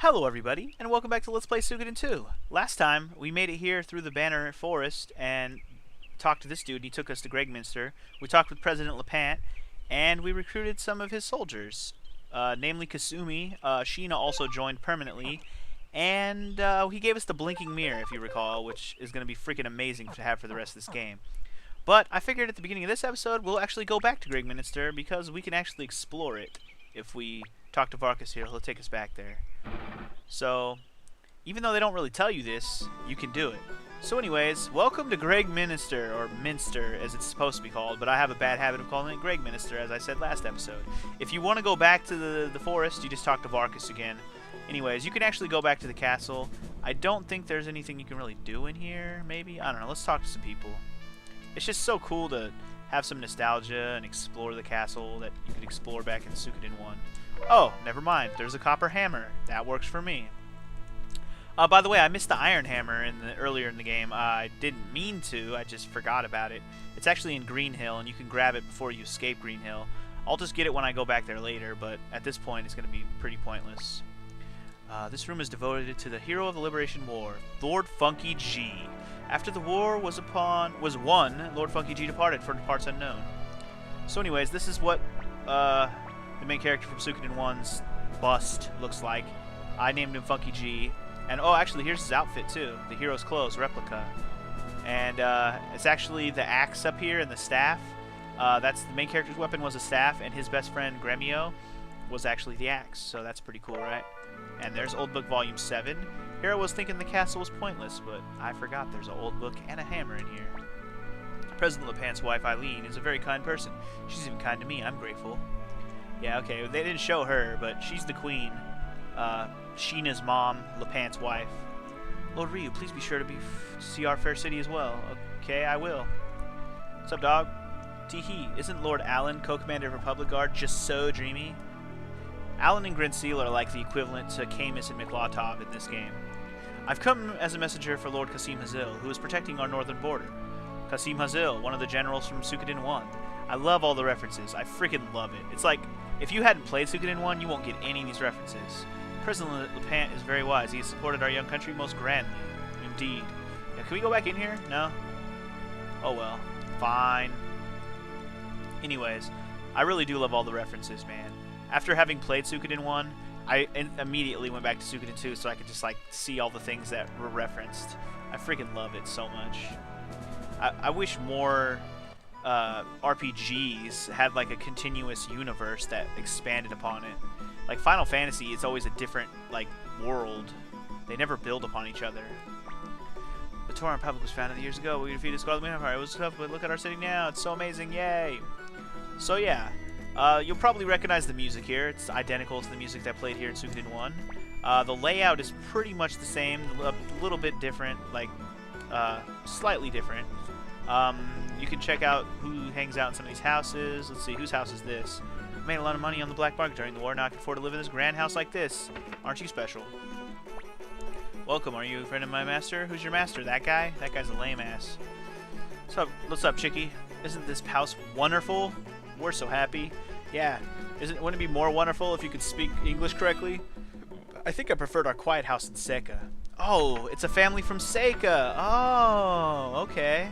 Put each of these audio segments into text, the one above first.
Hello everybody, and welcome back to Let's Play Suikoden 2. Last time, we made it here through the Banner Forest and talked to this dude. He took us to Gregminster. We talked with President Lepant, and we recruited some of his soldiers, namely Kasumi. Sheena also joined permanently, and he gave us the Blinking Mirror, if you recall, which is going to be freaking amazing to have for the rest of this game. But I figured at the beginning of this episode, we'll actually go back to Gregminster because we can actually explore it. If we talk to Varkas here, he'll take us back there. So, even though they don't really tell you this, you can do it. So anyways, welcome to Gregminster, or Minster as it's supposed to be called, but I have a bad habit of calling it Gregminster, as I said last episode. If you want to go back to the forest, you just talk to Varkas again. Anyways, you can actually go back to the castle. I don't think there's anything you can really do in here, maybe? I don't know, let's talk to some people. It's just so cool to have some nostalgia and explore the castle that you could explore back in Suikoden 1. Oh, never mind. There's a copper hammer. That works for me. By the way, I missed the iron hammer earlier in the game. I didn't mean to. I just forgot about it. It's actually in Green Hill, and you can grab it before you escape Green Hill. I'll just get it when I go back there later, but at this point, it's going to be pretty pointless. This room is devoted to the hero of the Liberation War, Lord Funky G. After the war was won, Lord Funky G departed for parts unknown. So anyways, this is what the main character from Suikoden 1's bust looks like. I named him Funky G. And oh, actually, here's his outfit too. The hero's clothes, replica. And it's actually the axe up here and the staff. That's the main character's weapon was a staff, and his best friend Gremio was actually the axe. So that's pretty cool, right? And there's Old Book Volume 7. Hero was thinking the castle was pointless, but I forgot there's an old book and a hammer in here. President Lepant's wife, Eileen, is a very kind person. She's even kind to me. I'm grateful. Yeah, okay, they didn't show her, but she's the queen. Sheena's mom, Lepant's wife. Lord Ryu, please be sure to see our fair city as well. Okay, I will. What's up, dog? Tee-hee, isn't Lord Allen, co-commander of Republic Guard, just so dreamy? Allen and Grenseal are like the equivalent to Camus and Miklotov in this game. I've come as a messenger for Lord Qasim Hazil, who is protecting our northern border. Qasim Hazil, one of the generals from Suikoden 1. I love all the references. I freaking love it. It's like, if you hadn't played Suikoden 1, you won't get any of these references. President Lepant is very wise. He has supported our young country most grandly. Indeed. Yeah, can we go back in here? No? Oh well. Fine. Anyways, I really do love all the references, man. After having played Suikoden 1, I immediately went back to Suikoden 2 so I could just like see all the things that were referenced. I freaking love it so much. I wish more RPGs had like a continuous universe that expanded upon it. Like Final Fantasy, it's always a different like world. They never build upon each other. The Tauran Republic was founded years ago. We defeated Scarlet Moon Empire. It was tough, but look at our city now. It's so amazing. Yay! So yeah, you'll probably recognize the music here. It's identical to the music that played here in Suikoden 1. The layout is pretty much the same, a little bit different, like slightly different. You can check out who hangs out in some of these houses. Let's see, whose house is this? I made a lot of money on the black market during the war. Now I can afford to live in this grand house like this. Aren't you special? Welcome. Are you a friend of my master? Who's your master? That guy? That guy's a lame ass. What's up, chickie? Isn't this house wonderful? We're so happy. Yeah. Wouldn't it be more wonderful if you could speak English correctly? I think I preferred our quiet house in Seika. Oh, it's a family from Seika. Oh, okay.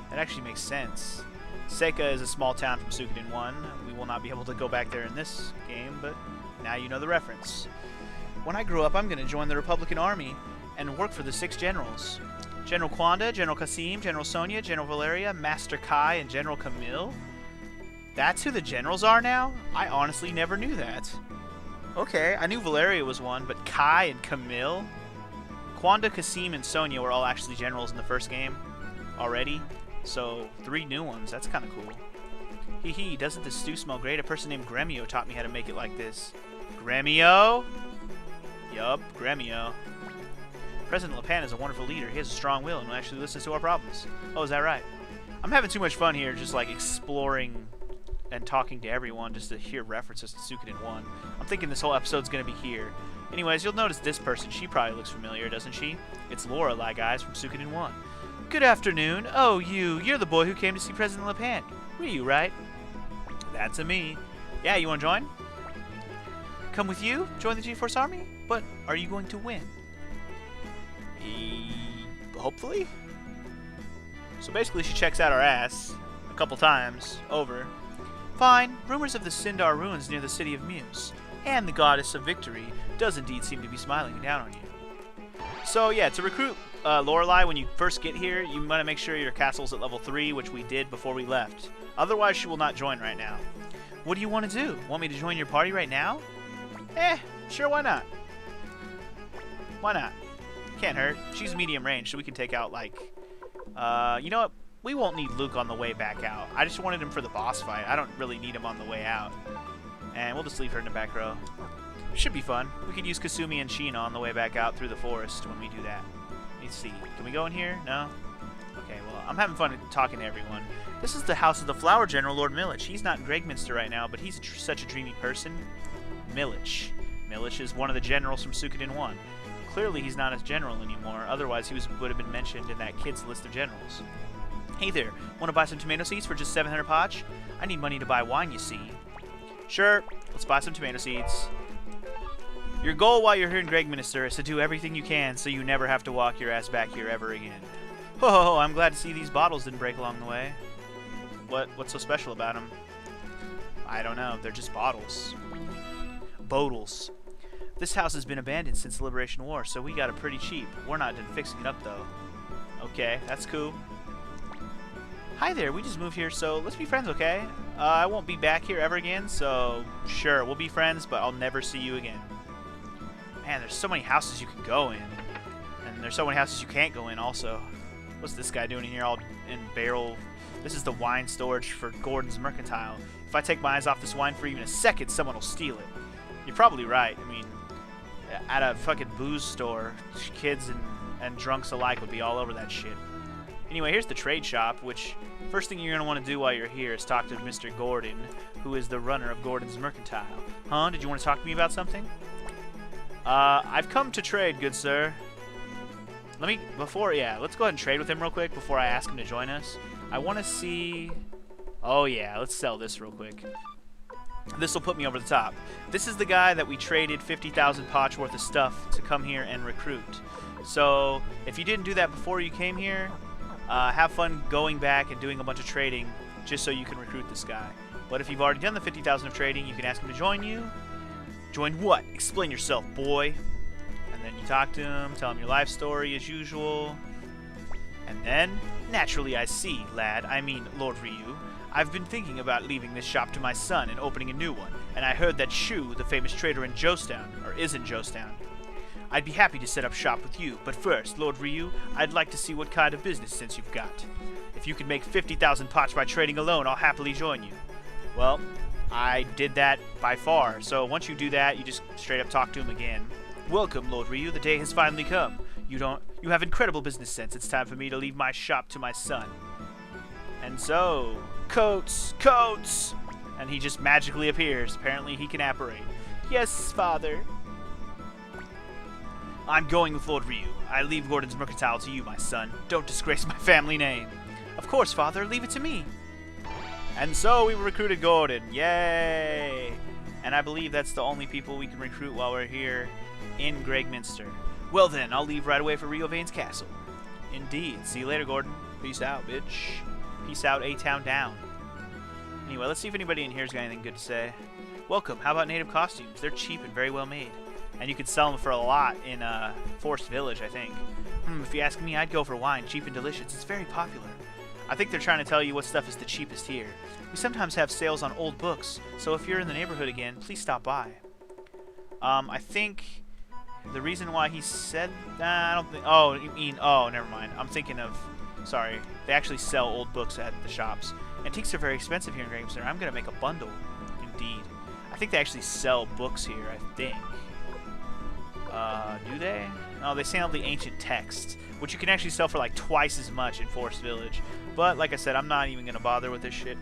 That actually makes sense. Seika is a small town from Suikoden 1. We will not be able to go back there in this game, but now you know the reference. When I grow up, I'm going to join the Republican Army and work for the 6 generals. General Kwanda, General Qasim, General Sonia, General Valeria, Master Kai, and General Camille? That's who the generals are now? I honestly never knew that. Okay, I knew Valeria was one, but Kai and Camille? Kwanda, Qasim, and Sonia were all actually generals in the first game already. So, 3 new ones. That's kind of cool. Hee hee, doesn't the stew smell great? A person named Gremio taught me how to make it like this. Gremio? Yup, Gremio. President Lepant is a wonderful leader. He has a strong will and will actually listen to our problems. Oh, is that right? I'm having too much fun here just like exploring and talking to everyone just to hear references to Suikoden 1. I'm thinking this whole episode's going to be here. Anyways, you'll notice this person. She probably looks familiar, doesn't she? It's Lorelei, guys, from Suikoden 1. Good afternoon. Oh, you're the boy who came to see President Lepant. Were you, right? That's a me. Yeah, you want to join? Come with you? Join the G-Force Army? But are you going to win? Hopefully? So basically she checks out our ass a couple times over. Fine, rumors of the Sindar ruins near the city of Muse and the goddess of victory does indeed seem to be smiling down on you. So yeah, to recruit Lorelei, when you first get here, you want to make sure your castle's at level 3, which we did before we left. Otherwise, she will not join right now. What do you want to do? Want me to join your party right now? Sure, why not? Why not? Can't hurt. She's medium range, so we can take out, like... you know what? We won't need Luke on the way back out. I just wanted him for the boss fight. I don't really need him on the way out. And we'll just leave her in the back row. Should be fun. We could use Kasumi and Sheena on the way back out through the forest when we do that. Let's see. Can we go in here? No? Okay, well, I'm having fun talking to everyone. This is the house of the Flower General, Lord Millich. He's not in Gregminster right now, but he's such a dreamy person. Millich. Millich is one of the generals from Suikoden 1. Clearly he's not a general anymore, otherwise he would have been mentioned in that kid's list of generals. Hey there, want to buy some tomato seeds for just 700 potch? I need money to buy wine, you see. Sure, let's buy some tomato seeds. Your goal while you're here in Gregminster is to do everything you can so you never have to walk your ass back here ever again. Oh, I'm glad to see these bottles didn't break along the way. What's so special about them? I don't know, they're just bottles. Bodles. This house has been abandoned since the Liberation War, so we got it pretty cheap. We're not done fixing it up, though. Okay, that's cool. Hi there, we just moved here, so let's be friends, okay? I won't be back here ever again, so sure, we'll be friends, but I'll never see you again. Man, there's so many houses you can go in. And there's so many houses you can't go in, also. What's this guy doing in here all in barrel? This is the wine storage for Gordon's Mercantile. If I take my eyes off this wine for even a second, someone will steal it. You're probably right. I mean, at a fucking booze store, kids and drunks alike would be all over that shit. Anyway, here's the trade shop, which first thing you're going to want to do while you're here is talk to Mr. Gordon, who is the runner of Gordon's Mercantile. Huh? Did you want to talk to me about something? I've come to trade, good sir. Let's go ahead and trade with him real quick before I ask him to join us. I want to see... Oh yeah, let's sell this real quick. This will put me over the top. This is the guy that we traded 50,000 potch worth of stuff to come here and recruit. So, if you didn't do that before you came here, have fun going back and doing a bunch of trading just so you can recruit this guy. But if you've already done the 50,000 of trading, you can ask him to join you. Join what? Explain yourself, boy. And then you talk to him, tell him your life story as usual. And then, naturally I see, lad, I mean Lord Ryu, I've been thinking about leaving this shop to my son and opening a new one, and I heard that Shu, the famous trader in Joestown, or is in Joestown. I'd be happy to set up shop with you, but first, Lord Ryu, I'd like to see what kind of business sense you've got. If you could make 50,000 potch by trading alone, I'll happily join you. Well, I did that by far, so once you do that, you just straight up talk to him again. Welcome, Lord Ryu, the day has finally come. You have incredible business sense. It's time for me to leave my shop to my son. And so, coats! And he just magically appears. Apparently he can apparate. Yes, father. I'm going with Lord Ryu. I leave Gordon's Mercantile to you, my son. Don't disgrace my family name. Of course, father. Leave it to me. And so we recruited Gordon. Yay! And I believe that's the only people we can recruit while we're here in Gregminster. Well then, I'll leave right away for Rio Vane's castle. Indeed. See you later, Gordon. Peace out, bitch. Peace out, A-Town down. Anyway, let's see if anybody in here's got anything good to say. Welcome. How about native costumes? They're cheap and very well made. And you could sell them for a lot in Forest Village, I think. If you ask me, I'd go for wine. Cheap and delicious. It's very popular. I think they're trying to tell you what stuff is the cheapest here. We sometimes have sales on old books, so if you're in the neighborhood again, please stop by. I think the reason why he said that, I don't think... Oh, you mean... Oh, never mind. I'm thinking of... Sorry. They actually sell old books at the shops. Antiques are very expensive here in Gregminster. I'm going to make a bundle. Indeed. I think they actually sell books here, I think. Do they? Oh, they sell the ancient texts, which you can actually sell for like twice as much in Forest Village. But, like I said, I'm not even going to bother with this shit.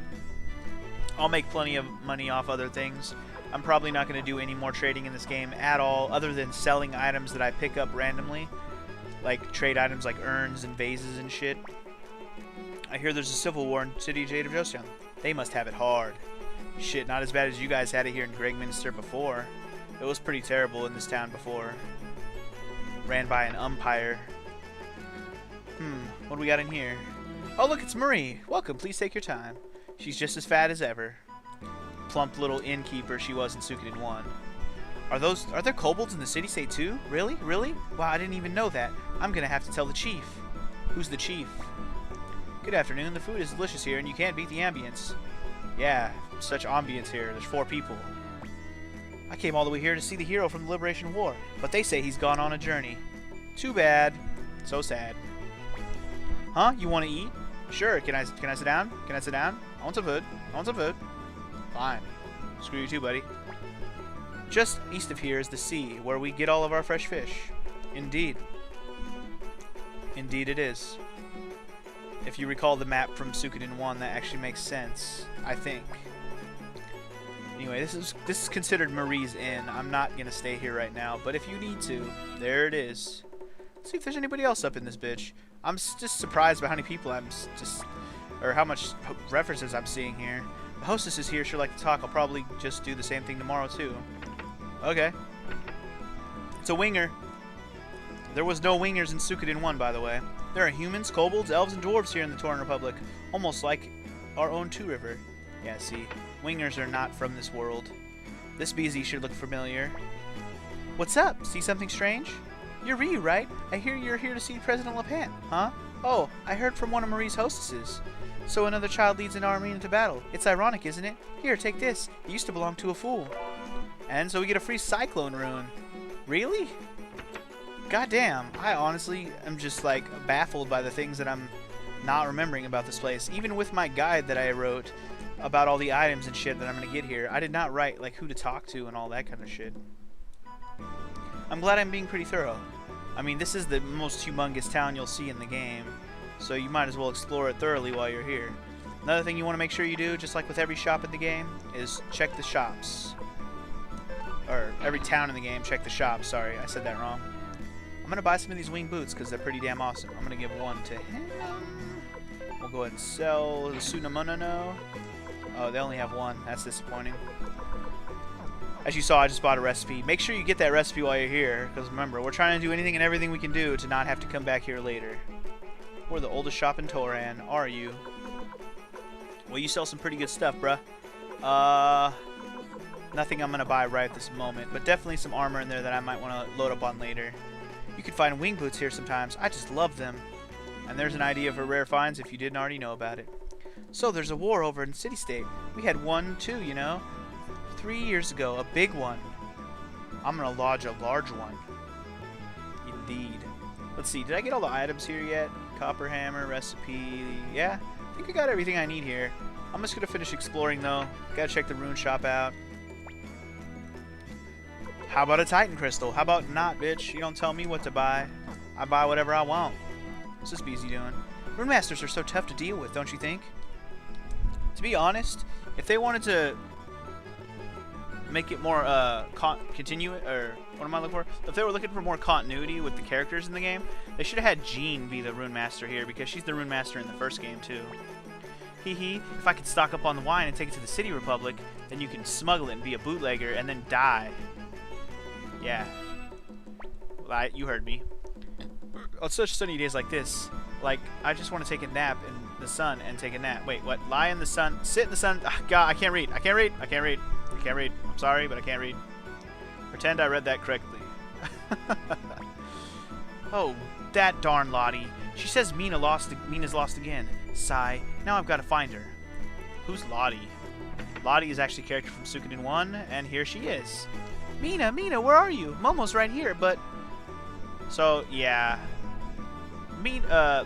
I'll make plenty of money off other things. I'm probably not going to do any more trading in this game at all, other than selling items that I pick up randomly. Like, trade items like urns and vases and shit. I hear there's a civil war in City of Joestown. They must have it hard. Shit, not as bad as you guys had it here in Gregminster before. It was pretty terrible in this town before. Ran by an umpire. What do we got in here? Oh, look, it's Marie. Welcome, please take your time. She's just as fat as ever. Plump little innkeeper she was in Suikoden 1. Are there kobolds in the city-state too? Really? Really? Wow, I didn't even know that. I'm gonna have to tell the chief. Who's the chief? Good afternoon. The food is delicious here, and you can't beat the ambience. Yeah, such ambience here. There's 4 people. I came all the way here to see the hero from the Liberation War, but they say he's gone on a journey. Too bad. So sad. Huh? You want to eat? Sure. Can I sit down? Can I sit down? I want some food. I want some food. Fine. Screw you too, buddy. Just east of here is the sea, where we get all of our fresh fish. Indeed. Indeed it is. If you recall the map from Suikoden 1, that actually makes sense, I think. Anyway, this is considered Marie's Inn. I'm not gonna stay here right now, but if you need to, there it is. Let's see if there's anybody else up in this bitch. I'm just surprised by how many people or how much references I'm seeing here. The hostess is here. She'll like to talk. I'll probably just do the same thing tomorrow too. Okay. It's a winger. There was no wingers in Suikoden 1, by the way. There are humans, kobolds, elves, and dwarves here in the Tauren Republic, almost like our own Two River. Yeah, see, wingers are not from this world. This BZ should look familiar. What's up? See something strange? You're Ryu, right? I hear you're here to see President LePant, huh? Oh, I heard from one of Marie's hostesses. So another child leads an army into battle. It's ironic, isn't it? Here, take this. It used to belong to a fool. And so we get a free Cyclone rune. Really? Goddamn, I honestly am just like baffled by the things that I'm not remembering about this place. Even with my guide that I wrote about all the items and shit that I'm gonna get here, I did not write like who to talk to and all that kind of shit. I'm glad I'm being pretty thorough. I mean, this is the most humongous town you'll see in the game, so you might as well explore it thoroughly while you're here. Another thing you want to make sure you do, just like with every shop in the game, is check the shops. Or every town in the game, check the shops. Sorry, I said that wrong. I'm gonna buy some of these wing boots because they're pretty damn awesome. I'm gonna give one to him. We'll go ahead and sell the Sunamonono. Oh, they only have one. That's disappointing. As you saw, I just bought a recipe. Make sure you get that recipe while you're here, because remember, we're trying to do anything and everything we can do to not have to come back here later. We're the oldest shop in Tauren, are you? Well, you sell some pretty good stuff, bruh. Nothing I'm gonna buy right at this moment, but definitely some armor in there that I might want to load up on later. You can find wing boots here sometimes. I just love them. And there's an idea for rare finds if you didn't already know about it. So there's a war over in City State. We had one too, you know. 3 years ago, a big one. I'm gonna lodge a large one. Indeed. Let's see, did I get all the items here yet? Copper hammer, recipe. Yeah, I think I got everything I need here. I'm just gonna finish exploring though. Gotta check the rune shop out. How about a Titan crystal? How about not, bitch? You don't tell me what to buy. I buy whatever I want. What's this BZ doing? Rune masters are so tough to deal with, don't you think? To be honest, if they wanted to make it more continuous, or what am I looking for? If they were looking for more continuity with the characters in the game, they should have had Jean be the rune master here, because she's the rune master in the first game too. Hee hee. If I could stock up on the wine and take it to the City Republic, then you can smuggle it and be a bootlegger and then die. Yeah. Well, you heard me. On such sunny days like this, like, I just want to take a nap in the sun and take a nap. Wait, what? Lie in the sun, sit in the sun. Oh, God, I can't read. I can't read. I can't read. I can't read. I'm sorry, but I can't read. Pretend I read that correctly. Oh, that darn Lottie. She says Mina's lost again. Sigh. Now I've got to find her. Who's Lottie? Lottie is actually a character from Suikoden 1, and here she is. Mina, where are you? Momo's right here, but... So, yeah.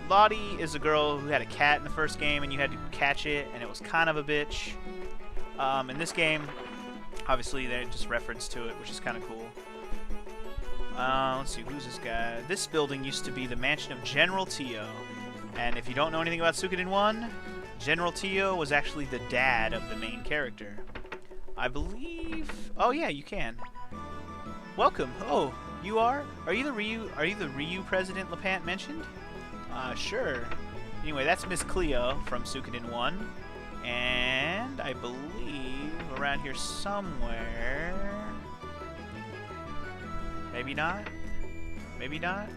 Lottie is a girl who had a cat in the first game, and you had to catch it, and it was kind of a bitch. In this game, obviously, they just reference to it, which is kind of cool. Let's see, who's this guy? This building used to be the mansion of General Tio. And if you don't know anything about Suikoden 1, General Tio was actually the dad of the main character. I believe... Oh, yeah, you can. Welcome. Oh, you are? Are you the Ryu President LePant mentioned? Sure. Anyway, that's Miss Cleo from Suikoden 1. And I believe around here somewhere... Maybe not. Maybe not.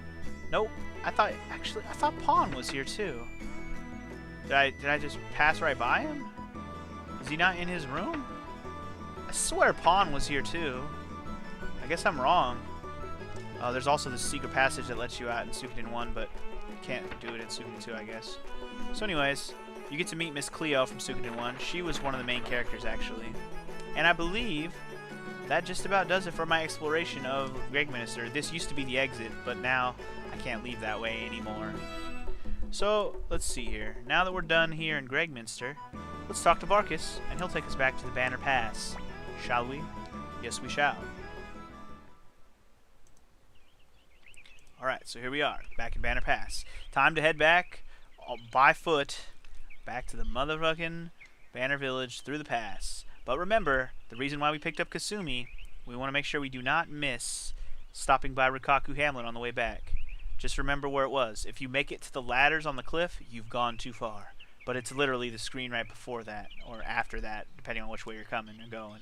Nope. I thought Pawn was here too. Did I just pass right by him? Is he not in his room? I swear Pawn was here too. I guess I'm wrong. There's also the secret passage that lets you out in Suikoden 1, but you can't do it in Suikoden 2, I guess. So anyways, you get to meet Miss Cleo from Suikoden 1. She was one of the main characters, actually. And I believe that just about does it for my exploration of Gregminster. This used to be the exit, but now I can't leave that way anymore. So, let's see here. Now that we're done here in Gregminster, let's talk to Varkas, and he'll take us back to the Banner Pass. Shall we? Yes, we shall. Alright, so here we are, back in Banner Pass. Time to head back, by foot, back to the motherfucking Banner Village through the pass. But remember, the reason why we picked up Kasumi, we want to make sure we do not miss stopping by Rikaku Hamlet on the way back. Just remember where it was. If you make it to the ladders on the cliff, you've gone too far. But it's literally the screen right before that, or after that, depending on which way you're coming or going.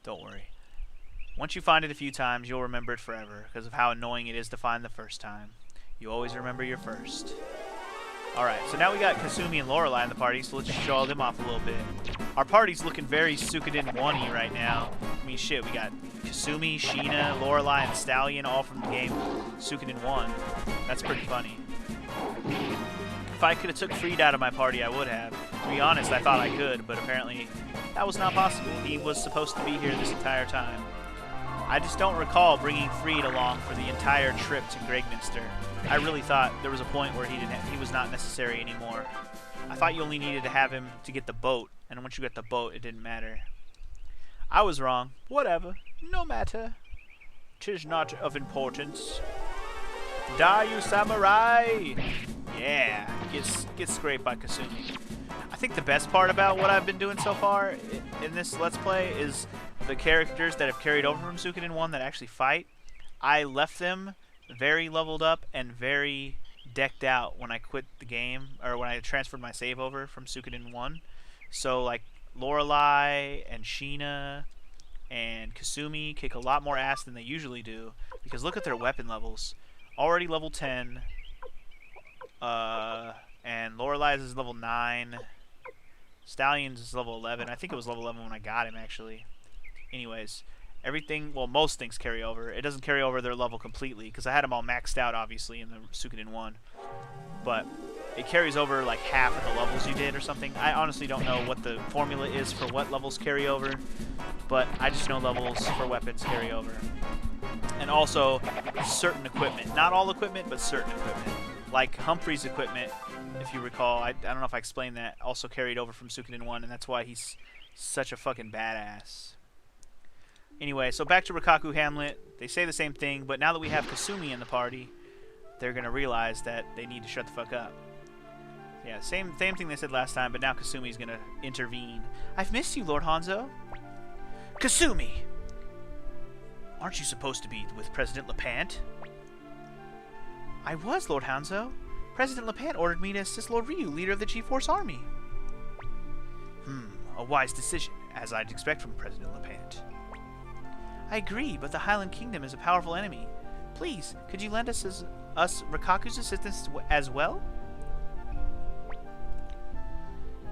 Don't worry. Once you find it a few times, you'll remember it forever, because of how annoying it is to find the first time. You always remember your first. Alright, so now we got Kasumi and Lorelei in the party, so let's show them off a little bit. Our party's looking very Suikoden 1-y right now. I mean, shit, we got Kasumi, Sheena, Lorelei, and Stallion all from the game Suikoden 1. That's pretty funny. If I could have took Freed out of my party, I would have. To be honest, I thought I could, but apparently that was not possible. He was supposed to be here this entire time. I just don't recall bringing Freed along for the entire trip to Gregminster. I really thought there was a point where he was not necessary anymore. I thought you only needed to have him to get the boat, and once you got the boat, it didn't matter. I was wrong. Whatever. No matter. 'Tis not of importance. Die, you samurai! Yeah, get scraped by Kasumi. I think the best part about what I've been doing so far in this Let's Play is the characters that have carried over from Suikoden 1 that actually fight. I left them very leveled up and very decked out when I quit the game, or when I transferred my save over from Suikoden 1. So like Lorelei and Sheena and Kasumi kick a lot more ass than they usually do, because look at their weapon levels. Already level 10, and Lorelei's is level 9. Stallion's is level 11. I think it was level 11 when I got him, actually. Anyways, everything, well, most things carry over. It doesn't carry over their level completely, because I had them all maxed out, obviously, in the Suikoden 1. But it carries over like half of the levels you did or something. I honestly don't know what the formula is for what levels carry over, but I just know levels for weapons carry over. And also, certain equipment. Not all equipment, but certain equipment. Like Humphrey's equipment, if you recall, I don't know if I explained that, also carried over from Suikoden 1, and that's why he's such a fucking badass. Anyway, so back to Rikaku Hamlet. They say the same thing, but now that we have Kasumi in the party, they're going to realize that they need to shut the fuck up. Yeah, same thing they said last time, but now Kasumi's going to intervene. I've missed you, Lord Hanzo. Kasumi! Aren't you supposed to be with President Lepant? I was, Lord Hanzo. President Lepant ordered me to assist Lord Ryu, leader of the G-Force Army. A wise decision, as I'd expect from President Lepant. I agree, but the Highland Kingdom is a powerful enemy. Please, could you lend us Rikaku's assistance as well?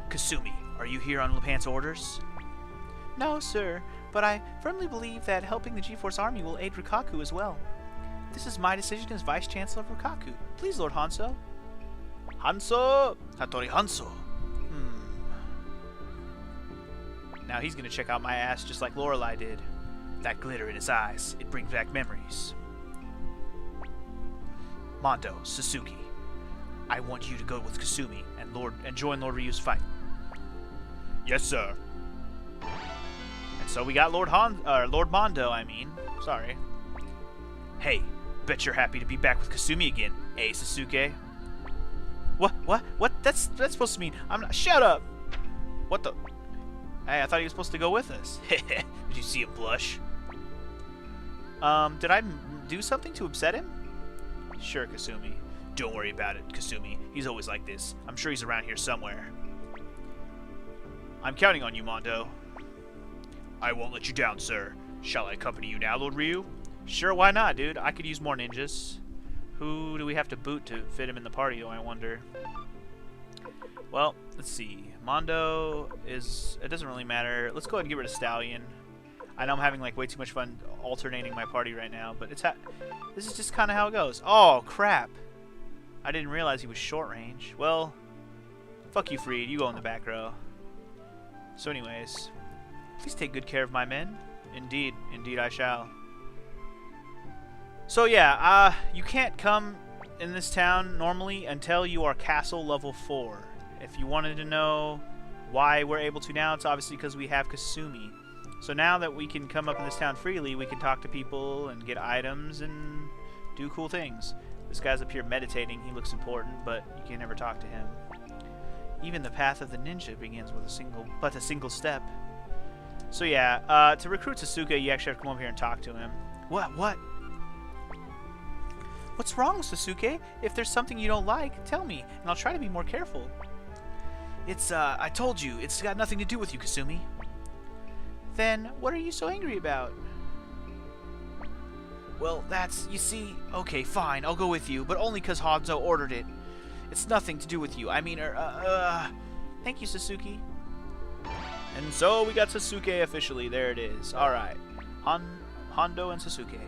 Kasumi, are you here on Lepant's orders? No, sir, but I firmly believe that helping the G-Force Army will aid Rikaku as well. This is my decision as Vice Chancellor of Rikaku. Please, Lord Hanzo. Hanzo! Hattori Hanzo. Now he's gonna check out my ass just like Lorelei did. That glitter in his eyes, it brings back memories. Mondo, Suzuki, I want you to go with Kasumi and join Lord Ryu's fight. Yes, sir. And so we got Lord Mondo, I mean. Sorry. Hey, bet you're happy to be back with Kasumi again, eh, Sasuke? What? That's supposed to mean I'm not. Shut up! What the? Hey, I thought he was supposed to go with us. Did you see him blush? Did I do something to upset him? Sure, Kasumi. Don't worry about it, Kasumi. He's always like this. I'm sure he's around here somewhere. I'm counting on you, Mondo. I won't let you down, sir. Shall I accompany you now, Lord Ryu? Sure, why not, dude? I could use more ninjas. Who do we have to boot to fit him in the party, though, I wonder? Well, let's see. Mondo is... It doesn't really matter. Let's go ahead and get rid of Stallion. I know I'm having like way too much fun alternating my party right now, but this is just kind of how it goes. Oh, crap. I didn't realize he was short range. Well, fuck you, Freed. You go in the back row. So anyways, please take good care of my men. Indeed. Indeed I shall. So yeah, you can't come in this town normally until you are castle level 4. If you wanted to know why we're able to now, it's obviously because we have Kasumi. So now that we can come up in this town freely, we can talk to people and get items and do cool things. This guy's up here meditating. He looks important, but you can never talk to him. Even the path of the ninja begins with a single step. So yeah, to recruit Sasuke, you actually have to come over here and talk to him. What? What's wrong, Sasuke? If there's something you don't like, tell me, and I'll try to be more careful. I told you, it's got nothing to do with you, Kasumi. Then, what are you so angry about? Well, you see, okay, fine, I'll go with you, but only because Hanzo ordered it. It's nothing to do with you, I mean, thank you, Sasuke. And so, we got Sasuke officially, there it is. Alright, Hondo and Sasuke.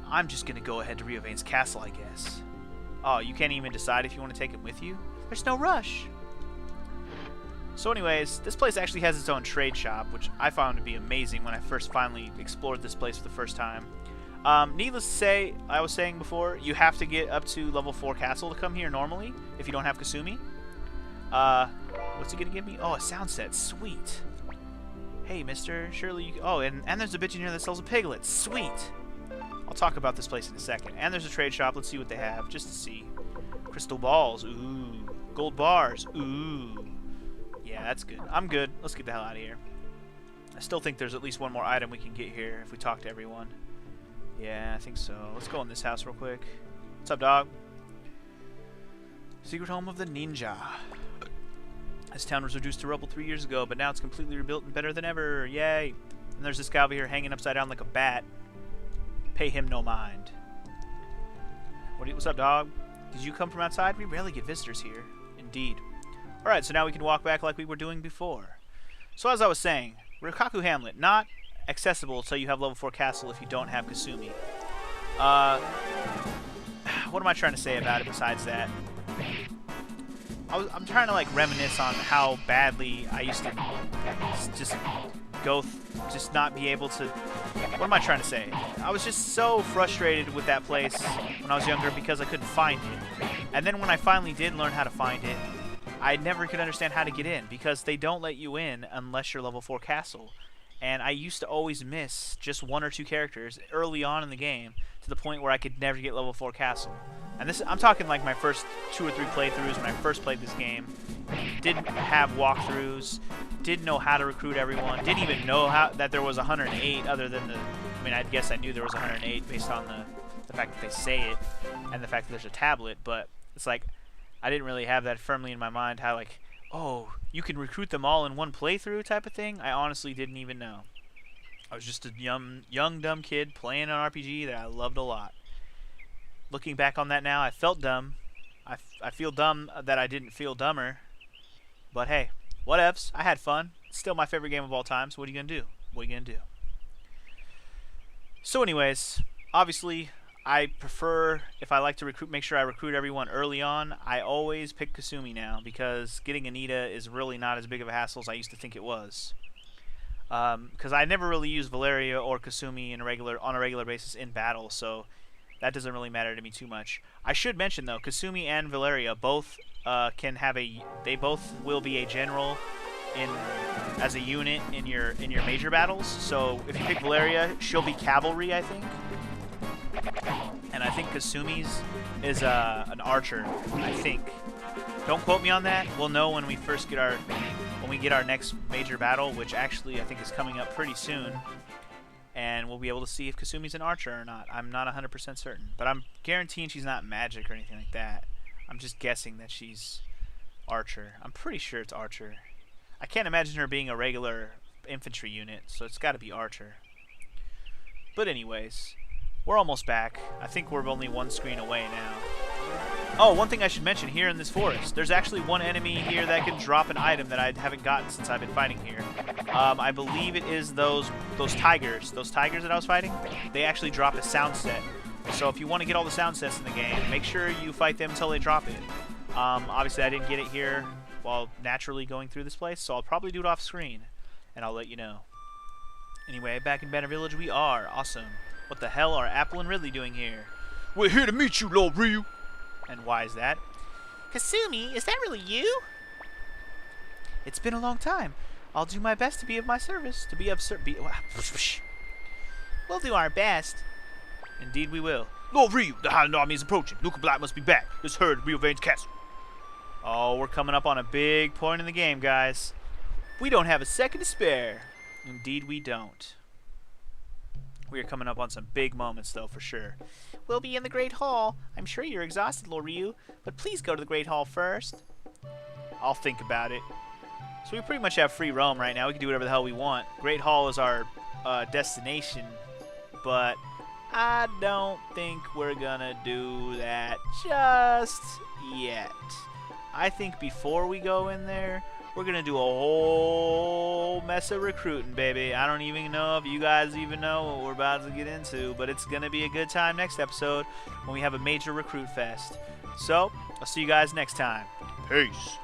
I'm just gonna go ahead to Ryovane's castle, I guess. Oh, you can't even decide if you want to take him with you? There's no rush. So anyways, this place actually has its own trade shop, which I found to be amazing when I finally explored this place for the first time. Needless to say, I was saying before, you have to get up to level 4 castle to come here normally, if you don't have Kasumi. What's he gonna give me? Oh, a sound set. Sweet. Hey, mister, surely you... Oh, and there's a bitch in here that sells a piglet. Sweet. I'll talk about this place in a second. And there's a trade shop. Let's see what they have, just to see. Crystal balls. Ooh. Gold bars. Ooh. Yeah, that's good. I'm good. Let's get the hell out of here. I still think there's at least one more item we can get here if we talk to everyone. Yeah, I think so. Let's go in this house real quick. What's up, dog? Secret home of the ninja. This town was reduced to rubble 3 years ago, but now it's completely rebuilt and better than ever. Yay! And there's this guy over here hanging upside down like a bat. Pay him no mind. What's up, dog? Did you come from outside? We rarely get visitors here. Indeed. Alright, so now we can walk back like we were doing before. So as I was saying, Rikaku Hamlet, not accessible until you have level 4 castle if you don't have Kasumi. What am I trying to say about it besides that? I'm trying to like reminisce on how badly I used to just not be able to... What am I trying to say? I was just so frustrated with that place when I was younger because I couldn't find it. And then when I finally did learn how to find it, I never could understand how to get in because they don't let you in unless you're level 4 castle. And I used to always miss just 1 or 2 characters early on in the game to the point where I could never get level 4 castle. And this, I'm talking like my first 2 or 3 playthroughs when I first played this game. Didn't have walkthroughs, didn't know how to recruit everyone, didn't even know that there was 108 other than the... I mean, I guess I knew there was 108 based on the fact that they say it and the fact that there's a tablet, but it's like I didn't really have that firmly in my mind how like, oh, you can recruit them all in one playthrough type of thing. I honestly didn't even know. I was just a young dumb kid playing an RPG that I loved a lot. Looking back on that now, I felt dumb. I feel dumb that I didn't feel dumber. But hey, whatevs. I had fun. It's still my favorite game of all time, so what are you going to do? What are you going to do? So anyways, obviously, I prefer, if I like to recruit, make sure I recruit everyone early on. I always pick Kasumi now, because getting Anita is really not as big of a hassle as I used to think it was. Because I never really use Valeria or Kasumi on a regular basis in battle, so that doesn't really matter to me too much. I should mention though, Kasumi and Valeria both they both will be a general as a unit in your major battles. So if you pick Valeria, she'll be cavalry, I think. And I think Kasumi's is an archer, I think. Don't quote me on that. We'll know when we get our next major battle, which actually I think is coming up pretty soon. And we'll be able to see if Kasumi's an archer or not. I'm not 100% certain, but I'm guaranteeing she's not magic or anything like that. I'm just guessing that she's archer. I'm pretty sure it's archer. I can't imagine her being a regular infantry unit, so it's got to be archer. But anyways, We're almost back. I think we're only one screen away now. Oh, one thing I should mention here in this forest. There's actually one enemy here that can drop an item that I haven't gotten since I've been fighting here. I believe it is those tigers. Those tigers that I was fighting, they actually drop a sound set. So if you want to get all the sound sets in the game, make sure you fight them until they drop it. Obviously, I didn't get it here while naturally going through this place, so I'll probably do it off screen, and I'll let you know. Anyway, back in Banner Village we are. Awesome. What the hell are Apple and Ridley doing here? We're here to meet you, Lord Ryu. And why is that? Kasumi, is that really you? It's been a long time. I'll do my best to be of my service. We'll do our best. Indeed we will. Lord Ryu, the Highland Army is approaching. Luca Black must be back. Let's hurry to Rio Vane's castle. Oh, we're coming up on a big point in the game, guys. We don't have a second to spare. Indeed we don't. We are coming up on some big moments, though, for sure. We'll be in the Great Hall. I'm sure you're exhausted, Lord Ryu, but please go to the Great Hall first. I'll think about it. So we pretty much have free roam right now. We can do whatever the hell we want. Great Hall is our destination, but I don't think we're gonna do that just yet. I think before we go in there, we're gonna do a whole mess of recruiting, baby. I don't even know if you guys even know what we're about to get into, but it's gonna be a good time next episode when we have a major recruit fest. So, I'll see you guys next time. Peace.